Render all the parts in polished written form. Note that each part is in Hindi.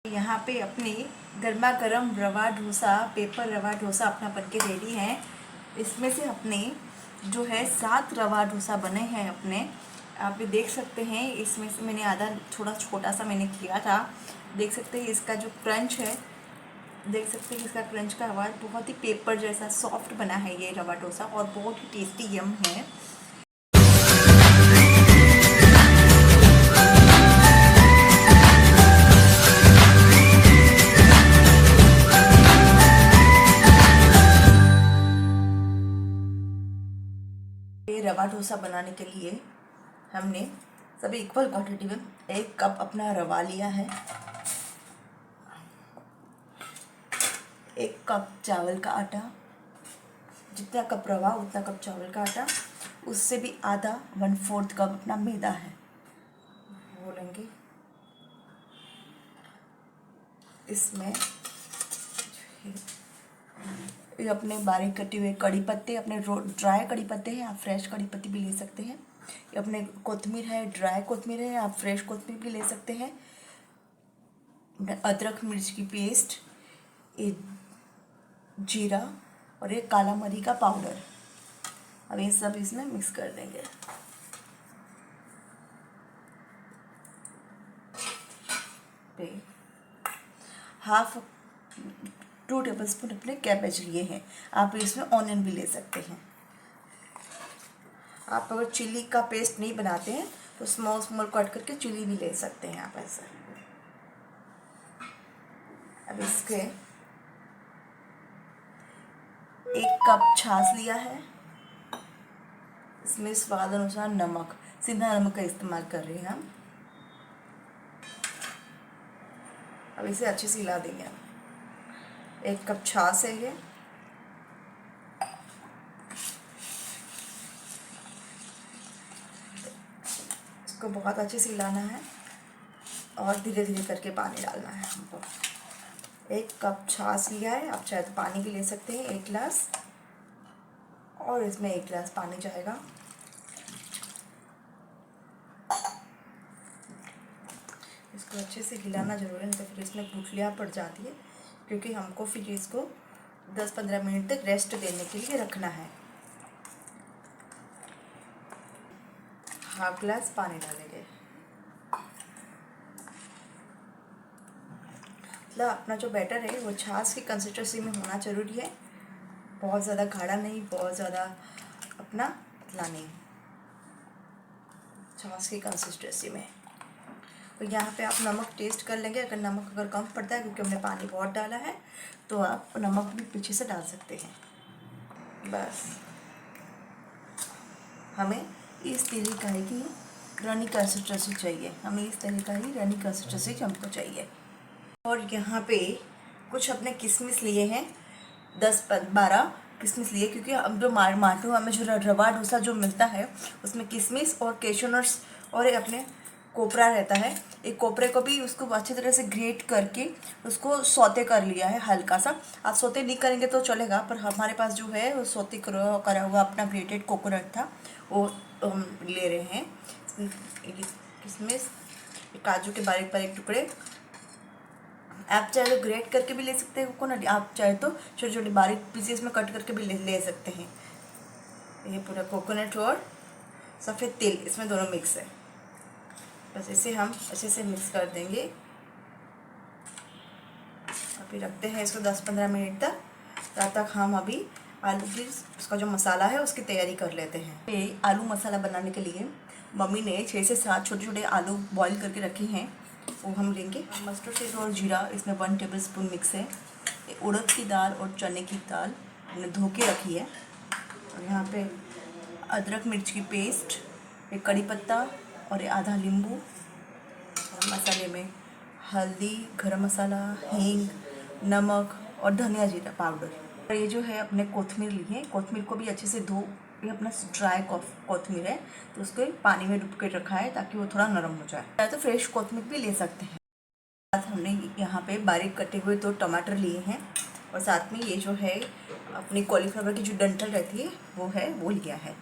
यहाँ पे अपने गर्मा गर्म रवा डोसा, पेपर रवा डोसा अपना बनके रेडी है। इसमें से अपने जो है 7 रवा डोसा बने हैं अपने। आप ये देख सकते हैं, इसमें से मैंने आधा थोड़ा छोटा सा मैंने किया था। देख सकते हैं इसका जो क्रंच है, देख सकते हैं इसका क्रंच का आवाज़, बहुत ही पेपर जैसा सॉफ्ट बना है ये रवा डोसा और बहुत ही टेस्टी यम है। ये रवा डोसा बनाने के लिए हमने सभी इक्वल क्वांटिटी में 1 कप अपना रवा लिया है, 1 कप चावल का आटा, जितना कप रवा उतना कप चावल का आटा, उससे भी आधा 1/4 कप अपना मैदा है वो लेंगे। इसमें ये अपने बारीक कटे हुए कड़ी पत्ते, अपने ड्राई कड़ी पत्ते हैं, आप फ्रेश कड़ी पत्ते भी ले सकते हैं। ये अपने कोतमीर है, ड्राई कोतमीर है, आप फ्रेश कोतमीर भी ले सकते हैं। अदरक मिर्च की पेस्ट, ये जीरा और ये काला मरी का पाउडर। अब ये सब इसमें मिक्स कर देंगे। हाफ 2 टेबलस्पून अपने कैबेज लिए हैं। आप इसमें ऑनियन भी ले सकते हैं। आप अगर चिली का पेस्ट नहीं बनाते हैं तो स्मॉल स्मॉल कट करके चिली भी ले सकते हैं आप ऐसा। अब इसके 1 कप छाछ लिया है, इसमें स्वाद अनुसार नमक, सीधा नमक का इस्तेमाल कर रहे हैं हम। अब इसे अच्छे से हिला देंगे हम। 1 कप छाछ है ये। इसको बहुत अच्छे से हिलाना है और धीरे धीरे करके पानी डालना है हमको। 1 कप छाछ लिया है, आप चाहे तो पानी भी ले सकते हैं 1 गिलास, और इसमें 1 गिलास पानी जाएगा। इसको अच्छे से हिलाना जरूर है, नहीं तो फिर इसमें गुठलियाँ पड़ जाती है, क्योंकि हमको फिर इसको 10-15 मिनट तक रेस्ट देने के लिए रखना है। हाफ गिलास पानी डालेंगे। मतलब अपना जो बैटर है वो छाछ की कंसिस्टेंसी में होना जरूरी है, बहुत ज़्यादा गाढ़ा नहीं, बहुत ज़्यादा अपना पतला नहीं, छाछ की कंसिस्टेंसी में। तो यहाँ पे आप नमक टेस्ट कर लेंगे, अगर नमक कम पड़ता है, क्योंकि हमने पानी बहुत डाला है, तो आप नमक भी पीछे से डाल सकते हैं। बस हमें इस तरीका की रनी कंसिस्टेंसी चाहिए, हमें इस तरीका की रनी कंसिस्टेंसी हमको चाहिए। और यहाँ पे कुछ अपने किशमिश लिए हैं, 10-12 किशमिश लिए, क्योंकि अब जो मार्टो में जो रवा डोसा जो मिलता है उसमें किशमिश और कैशू नट्स और अपने कोपरा रहता है। एक कोपरे को भी उसको अच्छी तरह से ग्रेट करके उसको सौते कर लिया है हल्का सा। आप सौते नहीं करेंगे तो चलेगा, पर हमारे पास जो है वो सौते करा हुआ अपना ग्रेटेड कोकोनट था, वो हम ले रहे हैं। किशमिश, काजू के बारीक बारीक टुकड़े, आप चाहे तो ग्रेट करके भी ले सकते हैं कोकोनट, आप चाहे तो छोटे छोटे बारीक पीसेस में कट करके भी ले सकते हैं। ये पूरा कोकोनट और सफ़ेद तेल इसमें दोनों मिक्स है। बस इसे हम अच्छे से मिक्स कर देंगे। अभी रखते हैं इसको 10-15 मिनट तक। तब तक हम अभी आलू की उसका जो मसाला है उसकी तैयारी कर लेते हैं। ये आलू मसाला बनाने के लिए मम्मी ने 6 से 7 छोटे छोटे आलू बॉईल करके रखे हैं, वो हम लेंगे। मस्टर्ड सीड और जीरा इसमें 1 टेबलस्पून मिक्स है। उड़द की दाल और चने की दाल हमने धो के रखी है। और यहाँ पे अदरक मिर्च की पेस्ट, एक कड़ी पत्ता और आधा नींबू। मसाले में हल्दी, गरम मसाला, हींग, नमक और धनिया जीरा पाउडर। और ये जो है अपने कोथमीर ली है, कोथमीर को भी अच्छे से धो, ये अपना ड्राई कोथमीर है तो उसको पानी में डुबो के रखा है ताकि वो थोड़ा नरम हो जाए। या तो फ्रेश कोथमीर भी ले सकते हैं। साथ हमने यहाँ पे बारीक कटे हुए 2 टमाटर लिए हैं, और साथ में ये जो है अपनी कॉलीफ्लावर की जो डंठल रहती है वो लिया है।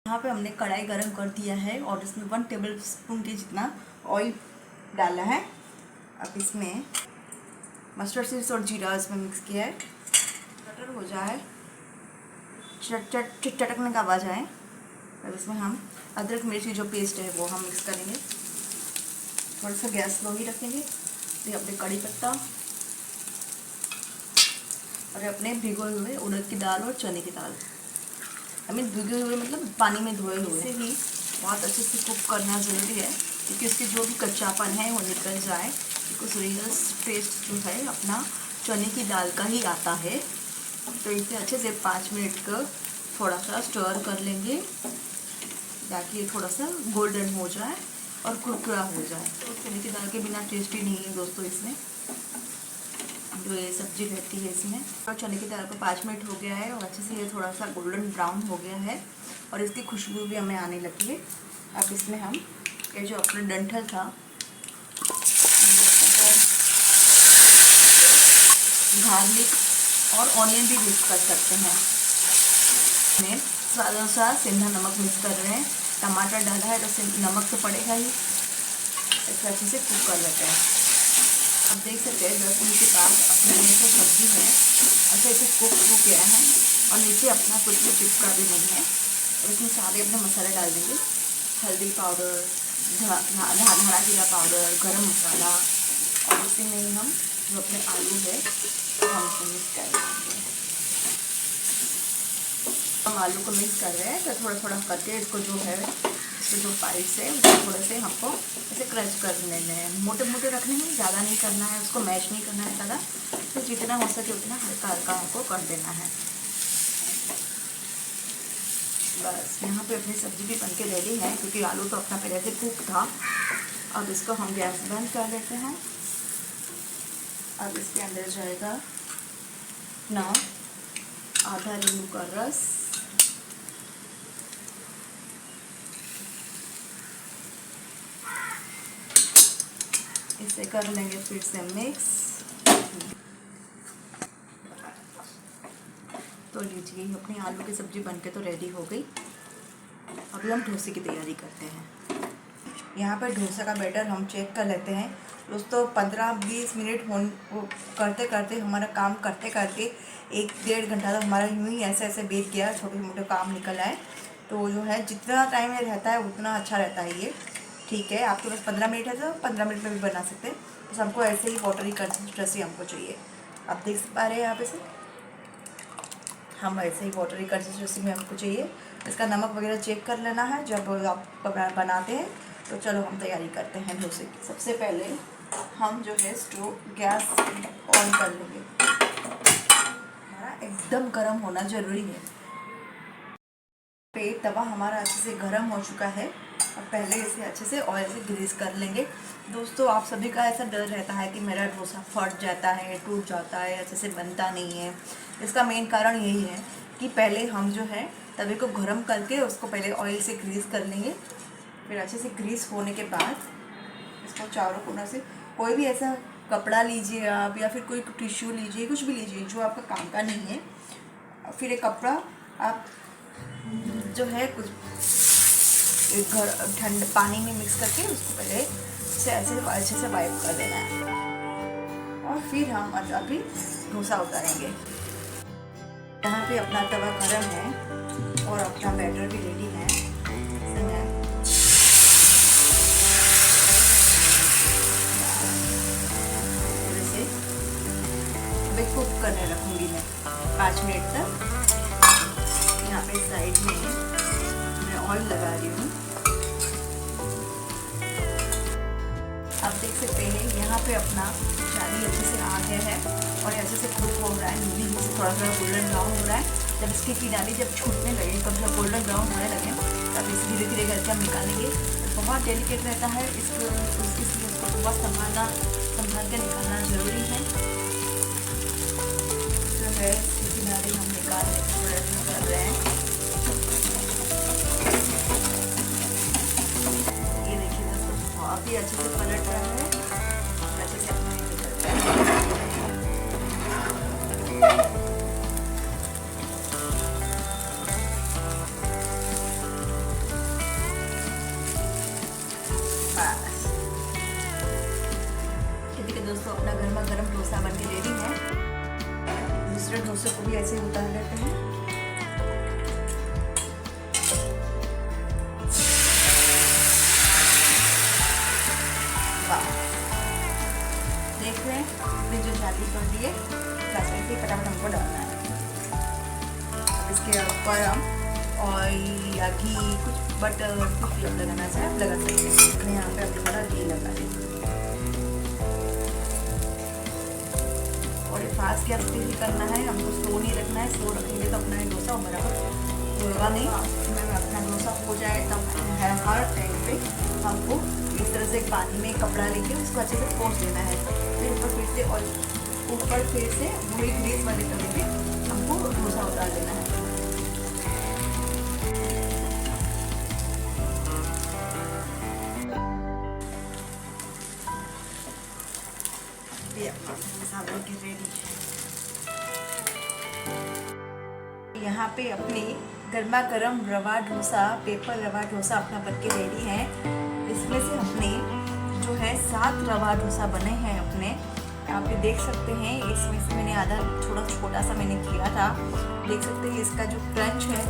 यहाँ पे हमने कढ़ाई गरम कर दिया है और इसमें 1 टेबलस्पून के जितना ऑयल डाला है। अब इसमें मस्टर्ड सीड्स और जीरा इसमें मिक्स किया है। बटर हो जाए, चटकने का आवाज़ आए, अब इसमें हम अदरक मिर्ची जो पेस्ट है वो हम मिक्स करेंगे। थोड़ा सा गैस स्लो ही रखेंगे। फिर अपने कड़ी पत्ता और अपने भिगोए हुए उड़द की दाल और चने की दाल, हमें भिगोए हुए मतलब पानी में धोए हुए, इसे ही बहुत अच्छे से कुक करना ज़रूरी है क्योंकि उसकी जो भी कच्चापन है वो निकल जाए। बिकॉज रियल टेस्ट जो है अपना चने की दाल का ही आता है। तो इसे अच्छे से 5 मिनट का थोड़ा सा स्टर कर लेंगे ताकि ये थोड़ा सा गोल्डन हो जाए और कुरकुरा हो जाए। तो चने की दाल के बिना टेस्टी नहीं है दोस्तों इसमें जो ये सब्जी रहती है इसमें। और चने की दाल को 5 मिनट हो गया है और अच्छे से ये थोड़ा सा गोल्डन ब्राउन हो गया है और इसकी खुशबू भी हमें आने लगी है। अब इसमें हम ये जो अपना डंठल था गार्लिक और ऑनियन भी मिक्स कर सकते हैं। इसमें स्वाद अनुसार सेंधा नमक मिक्स कर रहे हैं। टमाटर डाला है तो नमक तो पड़ेगा ही। इसको अच्छे से कुक कर लेते हैं। आप देख सकते हैं 10 मिनट के बाद अपने जो सब्जी है अच्छे से कुक हो गया है और नीचे अपना कुछ भी चिपका भी नहीं है। और इसमें सारे अपने मसाले डाल देंगे, हल्दी पाउडर, धना जीरा पाउडर, गरम मसाला और इसी में ही हम जो अपने आलू है तो हम इसे मिक्स कर देंगे। हम आलू को मिक्स कर रहे हैं तो थोड़ा थोड़ा करके इसको जो है इसके जो पाइप्स है उसको थोड़े से हमको ऐसे क्रश कर लेने हैं। मोटे मोटे रखने हैं, ज़्यादा नहीं करना है, उसको मैश नहीं करना है ज़्यादा। तो जितना हो सके उतना हल्का हल्का हमको कर देना है। बस यहाँ पे अपनी सब्ज़ी भी बनके रेडी है क्योंकि आलू तो अपना पहले से कुक था। अब इसको हम गैस बंद कर लेते हैं। अब इसके अंदर जाएगा ना आधा नींबू का रस, इसे कर लेंगे फिर से मिक्स। तो लीजिए अपनी आलू की सब्ज़ी बनके तो रेडी हो गई। अभी हम डोसे की तैयारी करते हैं। यहाँ पर डोसा का बैटर हम चेक कर लेते हैं दोस्तों। 15-20 मिनट करते करते हमारा काम करते करते 1-1.5 घंटा तो हमारा यूँ ही ऐसे ऐसे बीत गया, छोटे मोटे काम निकल आए। तो जो है जितना टाइम में रहता है उतना अच्छा रहता है ये। ठीक है, आपके पास 15 मिनट है तो 15 मिनट में भी बना सकते हैं। बस हमको ऐसे ही वाटरी कंसिस्टेंसी हमको चाहिए। आप देख पा रहे हैं यहाँ पे से हम ऐसे ही वाटरी कंसिस्टेंसी में हमको चाहिए। इसका नमक वगैरह चेक कर लेना है जब आप बनाते हैं। तो चलो हम तैयारी करते हैं डोसे की। सबसे पहले हम जो है स्टोव गैस ऑन कर लेंगे। हमारा एकदम गर्म होना ज़रूरी है। तवा हमारा अच्छे से गर्म हो चुका है और पहले इसे अच्छे से ऑयल से ग्रीस कर लेंगे। दोस्तों आप सभी का ऐसा डर रहता है कि मेरा डोसा फट जाता है, टूट जाता है, अच्छे से बनता नहीं है। इसका मेन कारण यही है कि पहले हम जो है तवे को गर्म करके उसको पहले ऑयल से ग्रीस कर लेंगे। फिर अच्छे से ग्रीस होने के बाद इसको चारों कोनों से कोई भी ऐसा कपड़ा लीजिए आप या फिर कोई टिश्यू लीजिए, कुछ भी लीजिए जो आपका काम का नहीं है। फिर एक कपड़ा आप जो है कुछ ठंडे पानी में मिक्स करके उसको पहले से ऐसे अच्छे से वाइप कर देना है और फिर हम अभी डोसा उतारेंगे। यहाँ पे अपना तवा गरम है और अपना बैटर भी रेडी है। कुक करने रखूँगी मैं 5 मिनट तक। यहाँ पे साइड में मैं ऑयल लगा रही हूँ। आप देख सकते हैं यहाँ पे अपना चावल अच्छे से आ गया है और अच्छे से कुक हो रहा है। नीली से थोड़ा थोड़ा गोल्डन ब्राउन हो रहा है। जब इसकी किनारे जब छूटने लगे, कब जब गोल्डन ब्राउन होने लगे तब इसे धीरे धीरे करके हम निकालेंगे। बहुत डेलिकेट रहता है इसको, इसलिए इसको बहुत संभाल के निकालना ज़रूरी है। जो है इसके किनारे हम निकालने का प्रयत्न कर रहे हैं। ये देखिए दोस्तों बहुत ही अच्छे से पलट रहा है, अच्छे से अपना देखिए दोस्तों, अपना गर्मा गर्म डोसा बन के रेडी है। दूसरे डोसे को भी ऐसे ही उतार लेते हैं। वाह, देख रहे हैं हमने जो जाली कर दिए, फटाफट हमको डालना है। अब इसके ऊपर हम ऑयल या घी, कुछ बटर, कुछ भी आप लगाना चाहे आप लगा सकते हैं। मैंने यहाँ पे अब थोड़ा घी लगा दिया और फास्ट गैस पे ही करना है, हमको स्लो नहीं रखना है। स्लो रखेंगे तो अपना डोसा बराबर होगा नहीं। मैं अपना डोसा हो जाए तब हर टाइम पे हमको इस तरह से पानी में कपड़ा लेके उसको अच्छे से पोंछ देना है। फिर ऊपर फिर से वही ग्रीस वाले तवे पे हमको डोसा उतार देना है। रेडी यहाँ पे अपने गर्मा गर्म रवा डोसा, पेपर रवा डोसा अपना बन के रेडी है। इसमें से अपने जो है 7 रवा डोसा बने हैं अपने, आप ये देख सकते हैं। इसमें से मैंने आधा थोड़ा छोटा सा मैंने किया था। देख सकते हैं इसका जो क्रंच है,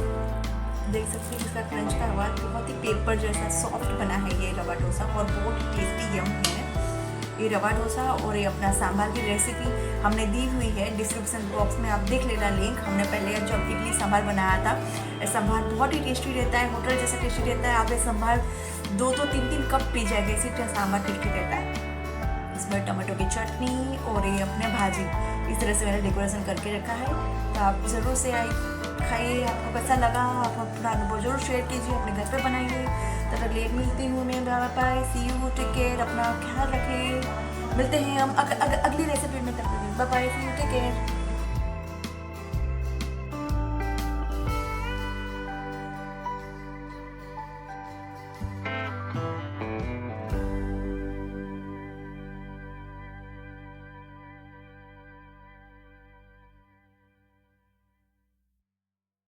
देख सकते हैं इसका क्रंच का आवाज़, बहुत ही पेपर जैसा सॉफ्ट बना है ये रवा डोसा और बहुत ही टेस्टी यम है ये रवा डोसा। और ये अपना सांभर की रेसिपी हमने दी हुई है डिस्क्रिप्शन बॉक्स में, आप देख लेना लिंक। हमने पहले जब इडली सांभर बनाया था, ये सांभर बहुत ही टेस्टी रहता है, होटल जैसा टेस्टी रहता है। आप ये सांभर 2-3 कप पी जाएगा, इसी तरह सांभर टेस्टी रहता है। इसमें टमाटो की चटनी और ये अपने भाजी इस तरह से मैंने डेकोरेशन करके रखा है। तो आप ज़रूर से खाइए, आपको कैसा लगा आप अपना अनुभव जरूर शेयर कीजिए, अपने घर पे बनाइए। तब तक लेट मिलती हूँ मैं, bye, see you, take care, अपना ख्याल रखें। मिलते हैं हम अगली रेसिपी में, तब तक bye, see you, take care.